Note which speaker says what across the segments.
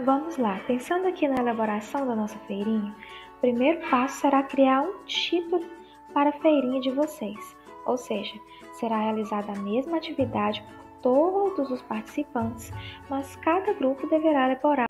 Speaker 1: Vamos lá, pensando aqui na elaboração da nossa feirinha, o primeiro passo será criar um título para a feirinha de vocês, ou seja, será realizada a mesma atividade por todos os participantes, mas cada grupo deverá elaborar.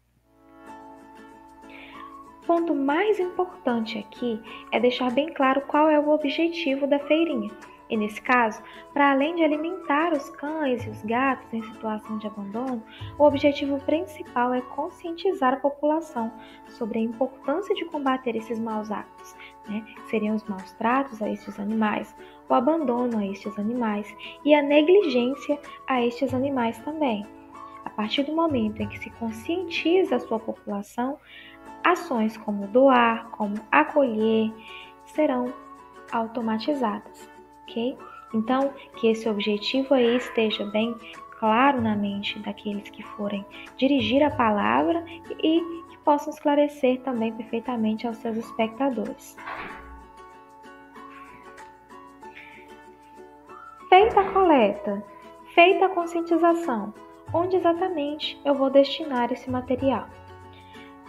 Speaker 1: O ponto mais importante aqui é deixar bem claro qual é o objetivo da feirinha. E nesse caso, para além de alimentar os cães e os gatos em situação de abandono, o objetivo principal é conscientizar a população sobre a importância de combater esses maus hábitos, que seriam os maus tratos a estes animais, o abandono a estes animais e a negligência a estes animais também. A partir do momento em que se conscientiza a sua população, ações como doar, como acolher, serão automatizadas, ok? Então, que esse objetivo aí esteja bem claro na mente daqueles que forem dirigir a palavra e que possam esclarecer também perfeitamente aos seus espectadores. Feita a coleta, feita a conscientização, onde exatamente eu vou destinar esse material?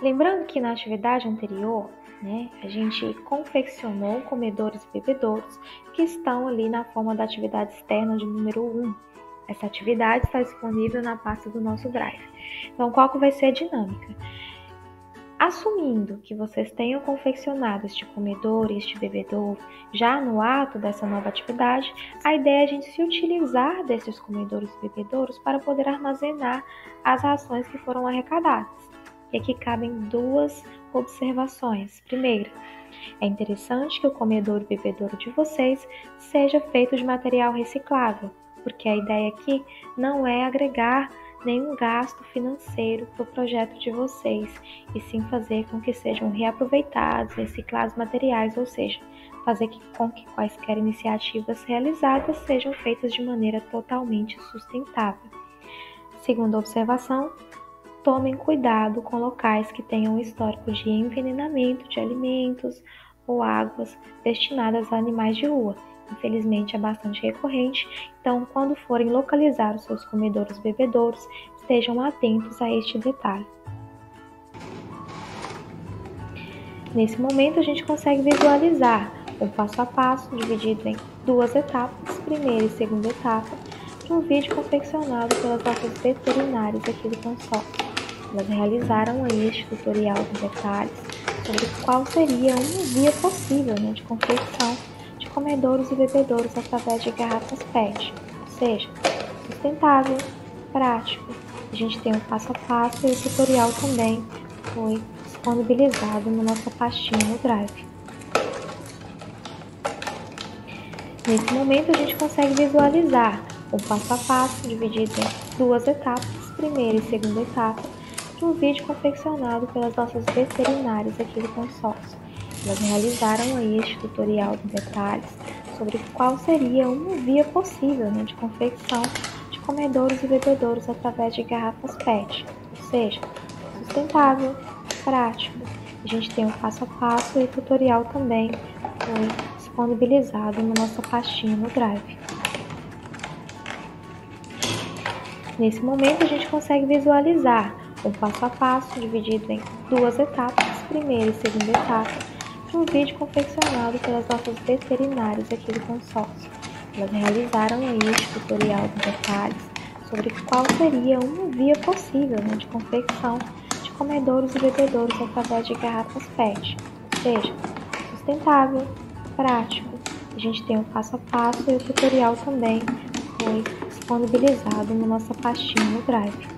Speaker 1: Lembrando que na atividade anterior, a gente confeccionou comedouros e bebedouros que estão ali na forma da atividade externa de número 1. Essa atividade está disponível na pasta do nosso Drive. Então, qual que vai ser a dinâmica? Assumindo que vocês tenham confeccionado este comedouro e este bebedouro já no ato dessa nova atividade, a ideia é a gente se utilizar desses comedouros e bebedouros para poder armazenar as rações que foram arrecadadas. E aqui cabem duas observações. Primeiro, é interessante que o comedouro e bebedouro de vocês seja feito de material reciclável, porque a ideia aqui não é agregar nenhum gasto financeiro para o projeto de vocês, e sim fazer com que sejam reaproveitados, reciclados materiais, ou seja, fazer com que quaisquer iniciativas realizadas sejam feitas de maneira totalmente sustentável. Segunda observação, tomem cuidado com locais que tenham histórico de envenenamento de alimentos ou águas destinadas a animais de rua. Infelizmente é bastante recorrente, então quando forem localizar os seus comedouros e bebedouros, estejam atentos a este detalhe. Nesse momento a gente consegue visualizar o passo a passo dividido em duas etapas, primeira e segunda etapa, de um vídeo confeccionado pelas nossas veterinárias aqui do consórcio. Elas realizaram aí este tutorial com detalhes sobre qual seria uma via possível de confecção de comedouros e bebedouros através de garrafas PET, ou seja, sustentável, prático. A gente tem o passo a passo e o tutorial também foi disponibilizado na nossa pastinha no Drive. Nesse momento a gente consegue visualizar o passo a passo dividido em duas etapas, primeira e segunda etapa, de um vídeo confeccionado pelas nossas veterinárias aqui do consórcio. Elas realizaram aí este tutorial com detalhes sobre qual seria uma via possível de confecção de comedouros e bebedouros através de garrafas PET, ou seja, sustentável, prático. A gente tem o passo a passo e o tutorial também foi disponibilizado na nossa pastinha no Drive. Nesse momento a gente consegue visualizar o passo a passo dividido em duas etapas, primeira e segunda etapa, de um vídeo confeccionado pelas nossas veterinárias aqui do consórcio. Elas realizaram aí este tutorial com detalhes sobre qual seria uma via possível de confecção de comedouros e bebedouros através de garrafas PET, ou seja, sustentável, prático. A gente tem o passo a passo e o tutorial também foi disponibilizado na nossa pastinha no Drive.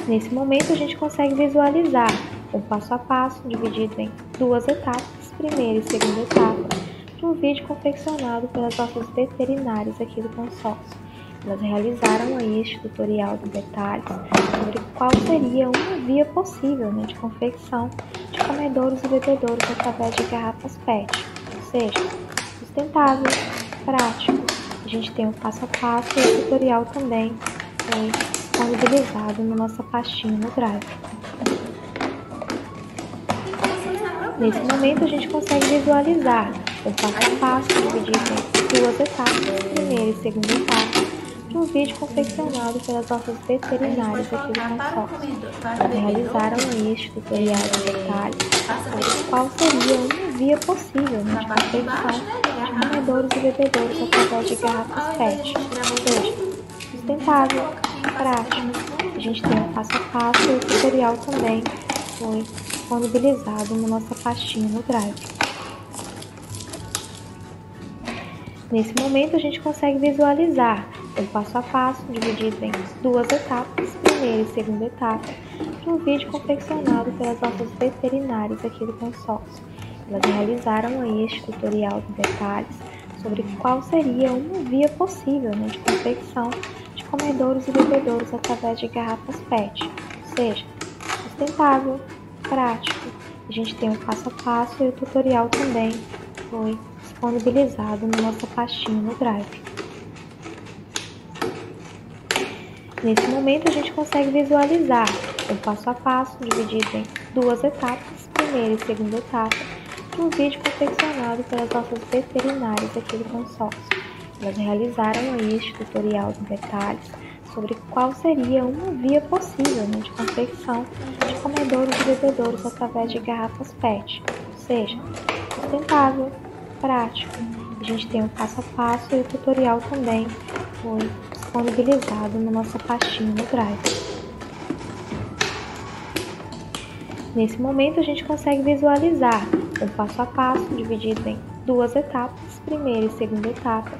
Speaker 1: Nesse momento a gente consegue visualizar o passo a passo dividido em duas etapas, primeira e segunda etapa, de um vídeo confeccionado pelas nossas veterinárias aqui do consórcio. Elas realizaram aí este tutorial com detalhes sobre qual seria uma via possível de confecção de comedouros e bebedouros através de garrafas PET, ou seja, sustentável, prático. A gente tem o passo a passo e o tutorial também foi disponibilizado na nossa pastinha no Drive. Nesse momento a gente consegue visualizar o passo a passo dividido em duas etapas, primeira e segunda etapa, de um vídeo confeccionado pelas nossas veterinárias aqui do consórcio. Elas realizaram este tutorial em detalhes sobre qual seria uma via possível, né, de confecção de comedouros e bebedouros através de garrafas PET, ou seja, sustentável, prático. A gente tem o passo a passo e o tutorial também foi disponibilizado na nossa pastinha no Drive. Nesse momento, a gente consegue visualizar o passo a passo dividido em duas etapas, primeira e segunda etapa, de um vídeo confeccionado pelas nossas veterinárias aqui do consórcio. Elas realizaram aí este tutorial em detalhes sobre qual seria uma via possível, né, de confecção de comedouros e bebedouros através de garrafas PET, ou seja, sustentável, prático. A gente tem o passo a passo e o tutorial também foi disponibilizado na nossa pastinha no Drive. Nesse momento, a gente consegue visualizar o passo a passo dividido em duas etapas, primeira e segunda etapa, de um vídeo confeccionado pelas nossas veterinárias aqui do consórcio. Elas realizaram aí este tutorial em detalhes sobre qual seria uma via possível, né, de confecção de comedouros e bebedouros através de garrafas PET, ou seja, sustentável, prático. A gente tem o passo a passo e o tutorial também foi disponibilizado na nossa pastinha no Drive. Nesse momento, a gente consegue visualizar o passo a passo dividido em duas etapas, primeira e segunda etapa,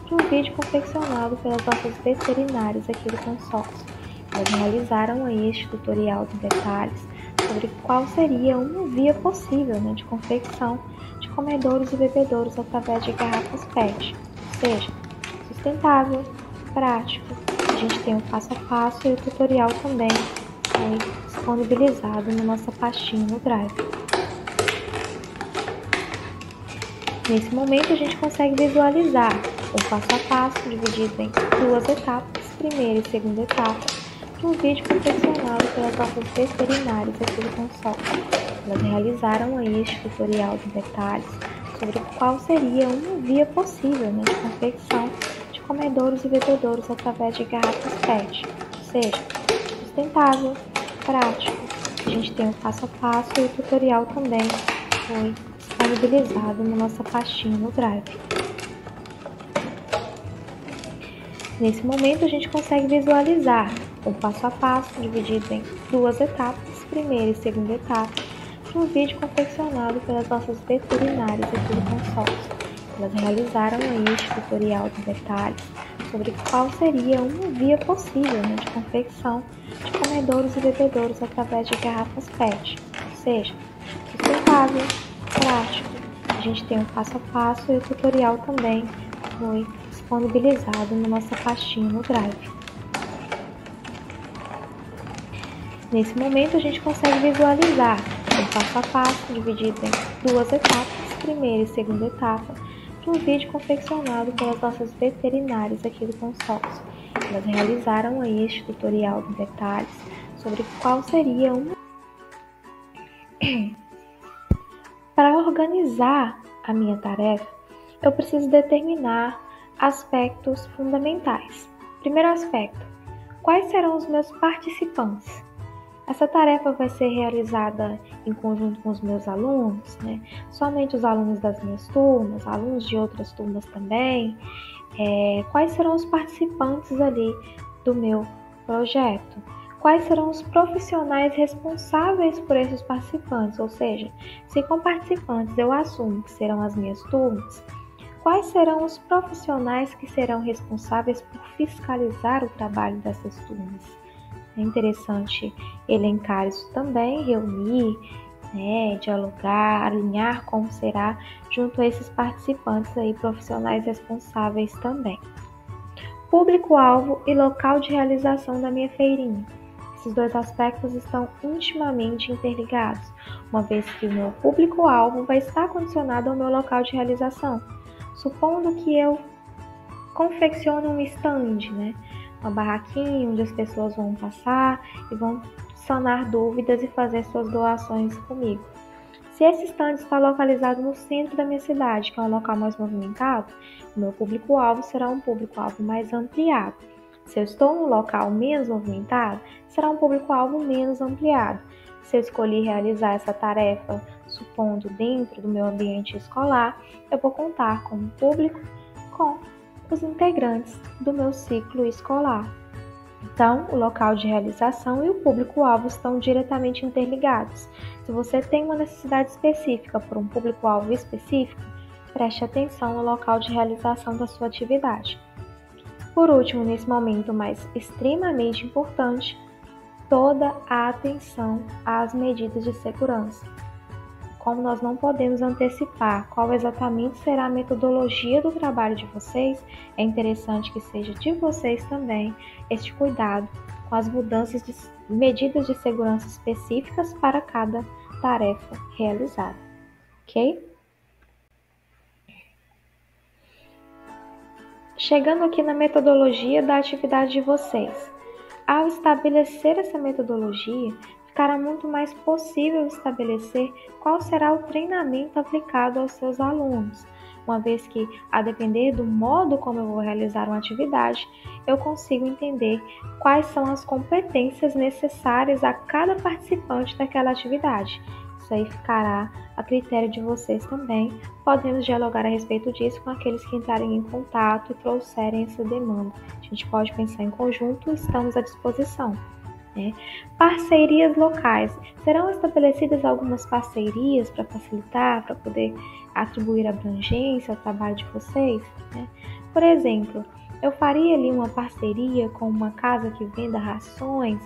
Speaker 1: de um vídeo confeccionado pelas nossas veterinárias aqui do consórcio. Elas realizaram aí este tutorial em detalhes sobre qual seria uma via possível, né, de confecção de comedouros e bebedouros através de garrafas PET, ou seja, sustentável, prático. A gente tem o passo a passo e o tutorial também foi disponibilizado na nossa pastinha no Drive. Nesse momento, a gente consegue visualizar o passo a passo dividido em duas etapas, primeira e segunda etapa, de um vídeo confeccionado pelas nossas veterinárias aqui do consórcio. Elas realizaram aí este tutorial em detalhes sobre qual seria uma via possível, né, de confecção de comedouros e bebedouros através de garrafas PET, ou seja, sustentável, prático. A gente tem o passo a passo e o tutorial também foi disponibilizado na nossa pastinha no Drive. Nesse momento, a gente consegue visualizar o passo a passo dividido em duas etapas, primeira e segunda etapa, de um vídeo confeccionado pelas nossas veterinárias aqui do consórcio. Elas realizaram aí este tutorial em detalhes sobre qual seria uma via possível, né, de confecção de comedouros e bebedouros através de garrafas PET, ou seja, sustentável, prático. A gente tem o passo a passo e o tutorial também foi disponibilizado na nossa pastinha no Drive. Nesse momento, a gente consegue visualizar o passo a passo dividido em duas etapas, primeira e segunda etapa, de um vídeo confeccionado pelas nossas veterinárias aqui do consórcio. Elas realizaram aí este tutorial em detalhes sobre qual seria uma... Para organizar a minha tarefa, eu preciso determinar aspectos fundamentais. Primeiro aspecto: quais serão os meus participantes? Essa tarefa vai ser realizada em conjunto com os meus alunos, né? Somente os alunos das minhas turmas, alunos de outras turmas também. Quais serão os participantes ali do meu projeto? Quais serão os profissionais responsáveis por esses participantes? Ou seja, se com participantes eu assumo que serão as minhas turmas, quais serão os profissionais que serão responsáveis por fiscalizar o trabalho dessas turmas? É interessante elencar isso também, reunir, né, dialogar, alinhar como será junto a esses participantes aí, profissionais responsáveis também. Público-alvo e local de realização da minha feirinha. Esses dois aspectos estão intimamente interligados, uma vez que o meu público-alvo vai estar condicionado ao meu local de realização. Supondo que eu confeccione um stand, né? Uma barraquinha onde as pessoas vão passar e vão sanar dúvidas e fazer suas doações comigo. Se esse stand está localizado no centro da minha cidade, que é um local mais movimentado, o meu público-alvo será um público-alvo mais ampliado. Se eu estou num local menos movimentado, será um público-alvo menos ampliado. Se eu escolhi realizar essa tarefa, supondo dentro do meu ambiente escolar, eu vou contar como público com os integrantes do meu ciclo escolar. Então, o local de realização e o público-alvo estão diretamente interligados. Se você tem uma necessidade específica por um público-alvo específico, preste atenção no local de realização da sua atividade. Por último, nesse momento, mas extremamente importante, toda a atenção às medidas de segurança. Como nós não podemos antecipar qual exatamente será a metodologia do trabalho de vocês, é interessante que seja de vocês também este cuidado com as mudanças de medidas de segurança específicas para cada tarefa realizada, ok? Chegando aqui na metodologia da atividade de vocês. Ao estabelecer essa metodologia, ficará muito mais possível estabelecer qual será o treinamento aplicado aos seus alunos, uma vez que, a depender do modo como eu vou realizar uma atividade, eu consigo entender quais são as competências necessárias a cada participante daquela atividade. Isso aí ficará a critério de vocês também, podemos dialogar a respeito disso com aqueles que entrarem em contato e trouxerem essa demanda. A gente pode pensar em conjunto, estamos à disposição. Parcerias locais. Serão estabelecidas algumas parcerias para facilitar, para poder atribuir abrangência ao trabalho de vocês? Por exemplo, eu faria ali uma parceria com uma casa que venda rações,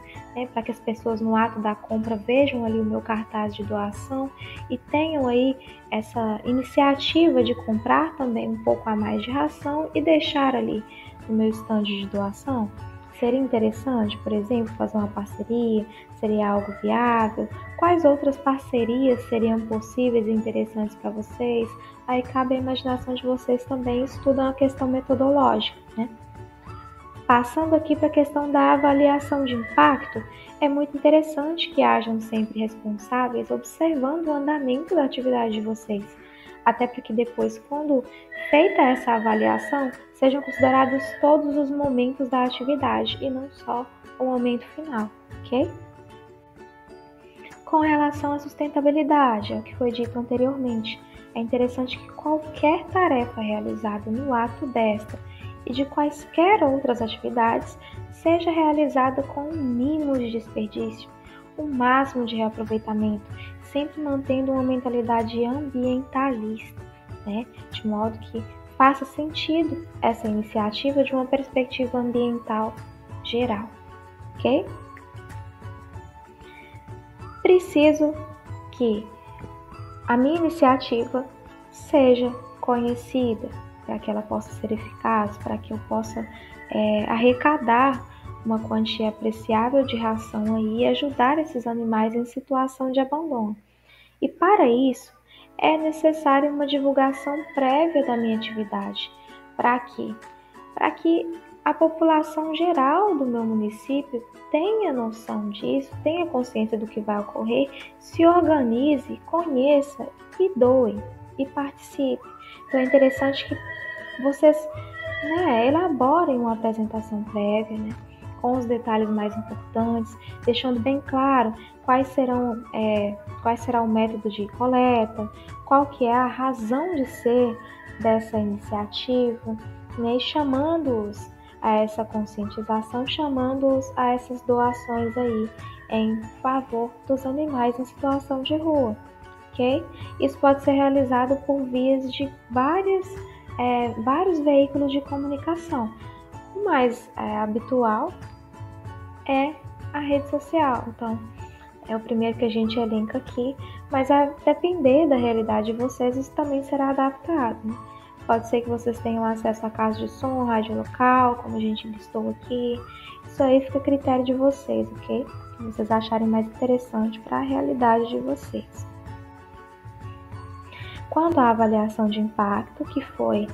Speaker 1: para que as pessoas no ato da compra vejam ali o meu cartaz de doação e tenham aí essa iniciativa de comprar também um pouco a mais de ração e deixar ali no meu estande de doação. Seria interessante, por exemplo, fazer uma parceria? Seria algo viável? Quais outras parcerias seriam possíveis e interessantes para vocês? Aí cabe a imaginação de vocês também, estudam a questão metodológica, Passando aqui para a questão da avaliação de impacto, é muito interessante que hajam sempre responsáveis observando o andamento da atividade de vocês, até para que depois, quando feita essa avaliação, sejam considerados todos os momentos da atividade e não só o momento final, ok? Com relação à sustentabilidade, é o que foi dito anteriormente, é interessante que qualquer tarefa realizada no ato desta e de quaisquer outras atividades seja realizada com o mínimo de desperdício, o máximo de reaproveitamento, sempre mantendo uma mentalidade ambientalista, de modo que faça sentido essa iniciativa de uma perspectiva ambiental geral, ok? Preciso que a minha iniciativa seja conhecida, para que ela possa ser eficaz, para que eu possa arrecadar uma quantia apreciável de ração aí e ajudar esses animais em situação de abandono. E para isso, é necessária uma divulgação prévia da minha atividade. Para quê? Para que a população geral do meu município tenha noção disso, tenha consciência do que vai ocorrer, se organize, conheça e doe e participe. Então é interessante que vocês elaborem uma apresentação prévia, com os detalhes mais importantes, deixando bem claro qual será o método de coleta, qual que é a razão de ser dessa iniciativa, e chamando-os a essa conscientização, chamando-os a essas doações aí em favor dos animais em situação de rua, ok? Isso pode ser realizado por vias de vários veículos de comunicação. O mais habitual é a rede social, então é o primeiro que a gente elenca aqui, mas a depender da realidade de vocês, isso também será adaptado. Pode ser que vocês tenham acesso a casa de som, rádio local, como a gente listou aqui. Isso aí fica a critério de vocês, ok? Que vocês acharem mais interessante para a realidade de vocês. Quanto à avaliação de impacto, que foi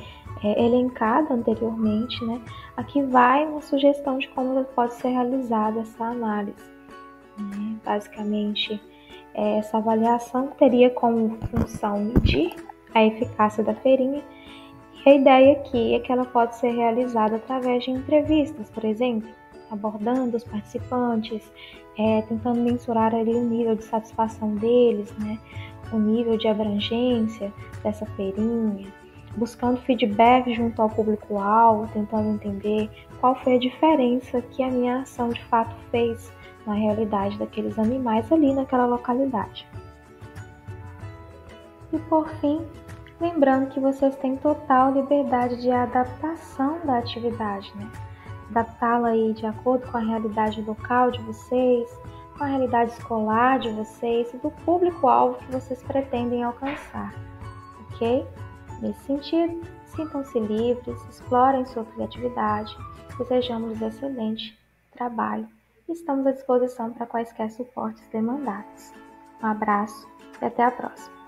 Speaker 1: elencada anteriormente, aqui vai uma sugestão de como pode ser realizada essa análise. Basicamente, essa avaliação teria como função medir a eficácia da feirinha E a ideia aqui é que ela pode ser realizada através de entrevistas, por exemplo, abordando os participantes, tentando mensurar ali o nível de satisfação deles, né? O nível de abrangência dessa feirinha, buscando feedback junto ao público-alvo, tentando entender qual foi a diferença que a minha ação de fato fez na realidade daqueles animais ali naquela localidade. E por fim, lembrando que vocês têm total liberdade de adaptação da atividade, né? Adaptá-la aí de acordo com a realidade local de vocês, com a realidade escolar de vocês e do público-alvo que vocês pretendem alcançar, ok? Nesse sentido, sintam-se livres, explorem sua criatividade, desejamos excelente trabalho e estamos à disposição para quaisquer suportes demandados. Um abraço e até a próxima!